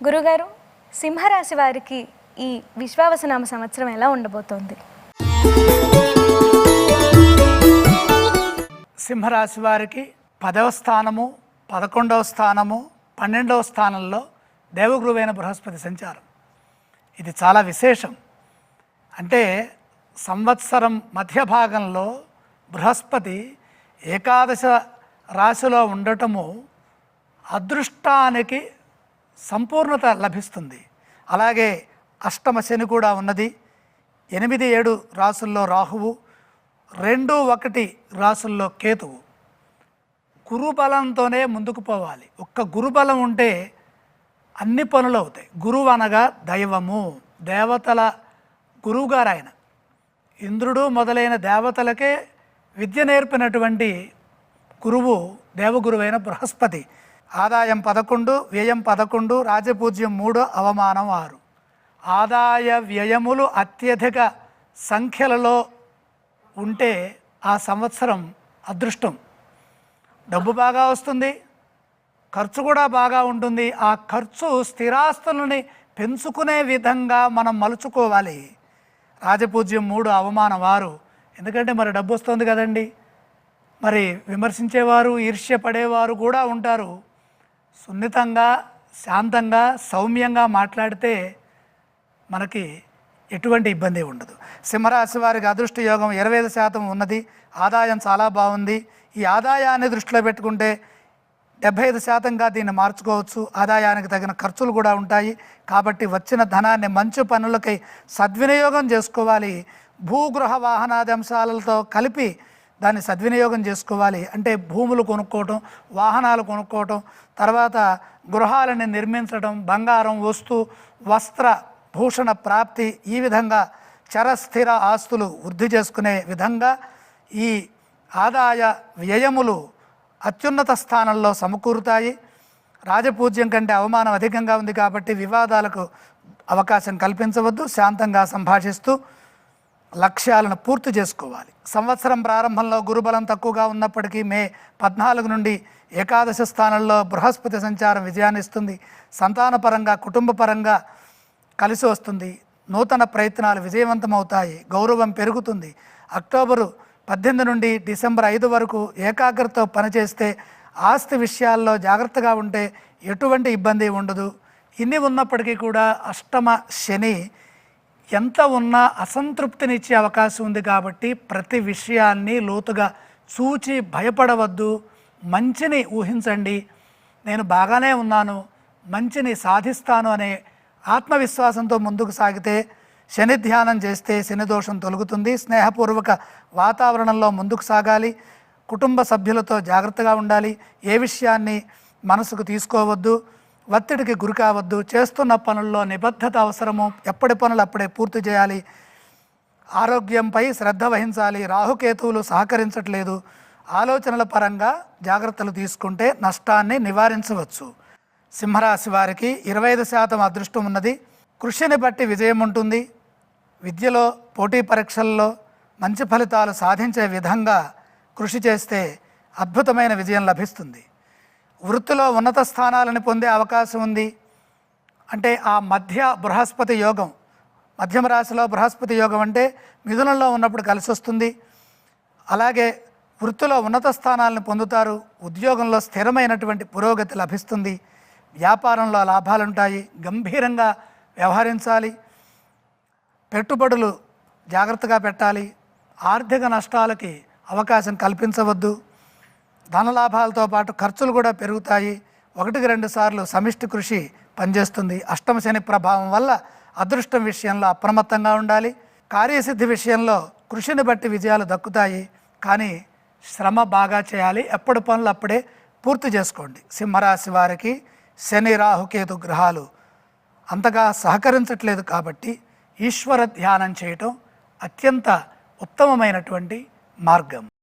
గురుగారు, సింహరాశి వారికి ఈ విశ్వావసునామ సంవత్సరం ఎలా ఉండబోతోంది? సింహరాశి వారికి 10వ స్థానము, 11వ స్థానము, 12వ స్థానంలో దేవగురువైన బృహస్పతి సంచారం. ఇది చాలా విశేషం. అంటే సంవత్సరం మధ్య భాగంలో బృహస్పతి ఏకాదశ రాశిలో ఉండటము అదృష్టానికి సంపూర్ణత లభిస్తుంది. అలాగే అష్టమ శని కూడా ఉన్నది. 8, 7 రాసుల్లో రాహువు, 2, 1 రాసుల్లో కేతువు. గురుబలంతోనే ముందుకు పోవాలి. ఒక్క గురుబలం ఉంటే అన్ని పనులు అవుతాయి. గురువు అనగా దైవము, దేవతల గురువుగారు ఆయన. ఇంద్రుడు మొదలైన దేవతలకే విద్య నేర్పినటువంటి గురువు దేవగురువైన బృహస్పతి. ఆదాయం 11, వ్యయం 11, రాజపూజ్యం 3, అవమానం 6. ఆదాయ వ్యయములు అత్యధిక సంఖ్యలలో ఉంటే ఆ సంవత్సరం అదృష్టం. డబ్బు బాగా వస్తుంది, ఖర్చు కూడా బాగా ఉంటుంది. ఆ ఖర్చు స్థిరాస్తులని పెంచుకునే విధంగా మనం మలుచుకోవాలి. రాజపూజ్యం 3, అవమానం 6. ఎందుకంటే మరి డబ్బు వస్తుంది కదండి. మరి విమర్శించేవారు, ఈర్ష్య పడేవారు కూడా ఉంటారు. సున్నితంగా, శాంతంగా, సౌమ్యంగా మాట్లాడితే మనకి ఎటువంటి ఇబ్బంది ఉండదు. సింహరాశి వారికి అదృష్ట యోగం 25% ఉన్నది. ఆదాయం చాలా బాగుంది. ఈ ఆదాయాన్ని దృష్టిలో పెట్టుకుంటే 75%గా దీన్ని మార్చుకోవచ్చు. ఆదాయానికి తగిన ఖర్చులు కూడా ఉంటాయి. కాబట్టి వచ్చిన ధనాన్ని మంచి పనులకై సద్వినియోగం చేసుకోవాలి. భూగృహ వాహనాది అంశాలతో కలిపి దాన్ని సద్వినియోగం చేసుకోవాలి. అంటే భూములు కొనుక్కోవటం, వాహనాలు కొనుక్కోవటం, తర్వాత గృహాలని నిర్మించడం, బంగారం, వస్త్ర భూషణ ప్రాప్తి, ఈ విధంగా చరస్థిర ఆస్తులు వృద్ధి చేసుకునే విధంగా ఈ ఆదాయ వ్యయములు అత్యున్నత స్థానంలో సమకూరుతాయి. రాజపూజ్యం కంటే అవమానం అధికంగా ఉంది కాబట్టి వివాదాలకు అవకాశం కల్పించవద్దు. శాంతంగా సంభాషిస్తూ లక్ష్యాలను పూర్తి చేసుకోవాలి. సంవత్సరం ప్రారంభంలో గురుబలం తక్కువగా ఉన్నప్పటికీ మే 14 నుండి ఏకాదశ స్థానంలో బృహస్పతి సంచారం విజయాన్ని ఇస్తుంది. సంతానపరంగా, కుటుంబపరంగా కలిసి వస్తుంది. నూతన ప్రయత్నాలు విజయవంతమవుతాయి. గౌరవం పెరుగుతుంది. అక్టోబరు 18 నుండి డిసెంబర్ 5 వరకు ఏకాగ్రతతో పనిచేస్తే, ఆస్తి విషయాల్లో జాగ్రత్తగా ఉంటే ఎటువంటి ఇబ్బంది ఉండదు. ఇన్ని ఉన్నప్పటికీ కూడా అష్టమ శని ఎంత ఉన్నా అసంతృప్తినిచ్చే అవకాశం ఉంది. కాబట్టి ప్రతి విషయాన్ని లోతుగా చూచి భయపడవద్దు. మంచిని ఊహించండి. నేను బాగానే ఉన్నాను, మంచిని సాధిస్తాను అనే ఆత్మవిశ్వాసంతో ముందుకు సాగితే, శని ధ్యానం చేస్తే శని దోషం తొలగుతుంది. స్నేహపూర్వక వాతావరణంలో ముందుకు సాగాలి. కుటుంబ సభ్యులతో జాగ్రత్తగా ఉండాలి. ఏ విషయాన్ని మనసుకు తీసుకోవద్దు, ఒత్తిడికి గురి కావద్దు. చేస్తున్న పనుల్లో నిబద్ధత అవసరము. ఎప్పటి పనులు అప్పుడే పూర్తి చేయాలి. ఆరోగ్యంపై శ్రద్ధ వహించాలి. రాహుకేతువులు సహకరించట్లేదు. ఆలోచనల పరంగా జాగ్రత్తలు తీసుకుంటే నష్టాన్ని నివారించవచ్చు. సింహరాశి వారికి 25% అదృష్టం ఉన్నది. కృషిని బట్టి విజయం ఉంటుంది. విద్యలో, పోటీ పరీక్షల్లో మంచి ఫలితాలు సాధించే విధంగా కృషి చేస్తే అద్భుతమైన విజయం లభిస్తుంది. వృత్తిలో ఉన్నత స్థానాలను పొందే అవకాశం ఉంది. అంటే ఆ మధ్య బృహస్పతి యోగం, మధ్యమ రాశిలో బృహస్పతి యోగం అంటే మిథునంలో ఉన్నప్పుడు కలిసి వస్తుంది. అలాగే వృత్తిలో ఉన్నత స్థానాలను పొందుతారు. ఉద్యోగంలో స్థిరమైనటువంటి పురోగతి లభిస్తుంది. వ్యాపారంలో లాభాలుంటాయి. గంభీరంగా వ్యవహరించాలి. పెట్టుబడులు జాగ్రత్తగా పెట్టాలి. ఆర్థిక నష్టాలకి అవకాశం కల్పించవద్దు. ధనలాభాలతో పాటు ఖర్చులు కూడా పెరుగుతాయి. 1-2 సార్లు సమిష్టి కృషి పనిచేస్తుంది. అష్టమ శని ప్రభావం వల్ల అదృష్టం విషయంలో అప్రమత్తంగా ఉండాలి. కార్యసిద్ధి విషయంలో కృషిని బట్టి విజయాలు దక్కుతాయి. కానీ శ్రమ బాగా చేయాలి. ఎప్పటి పనులు అప్పుడే పూర్తి చేసుకోండి. సింహరాశి వారికి శని, రాహుకేతు గ్రహాలు అంతగా సహకరించట్లేదు కాబట్టి ఈశ్వర ధ్యానం చేయటం అత్యంత ఉత్తమమైనటువంటి మార్గం.